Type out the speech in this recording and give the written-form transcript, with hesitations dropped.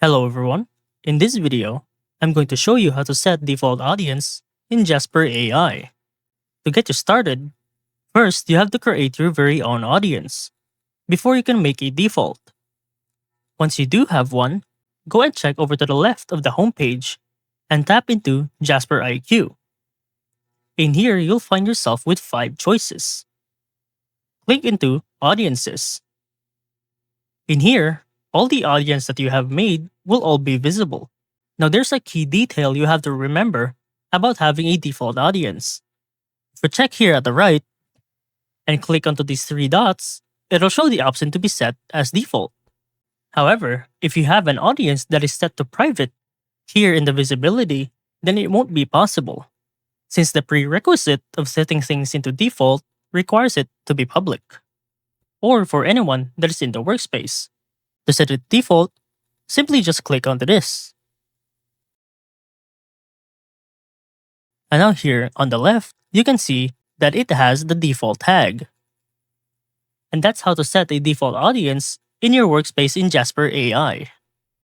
Hello everyone. In this video, I'm going to show you how to set default audience in Jasper AI. To get you started, first you have to create your very own audience before you can make a default. Once you do have one, go and check over to the left of the homepage and tap into Jasper IQ. In here, you'll find yourself with 5 choices. Click into Audiences. In here, all the audience that you have made will all be visible. Now there's a key detail you have to remember about having a default audience. If you check here at the right and click onto these 3 dots, it'll show the option to be set as default. However, if you have an audience that is set to private here in the visibility, then it won't be possible, since the prerequisite of setting things into default requires it to be public, or for anyone that is in the workspace. To set it default, simply just click onto this. And now here on the left, you can see that it has the default tag. And that's how to set a default audience in your workspace in Jasper AI.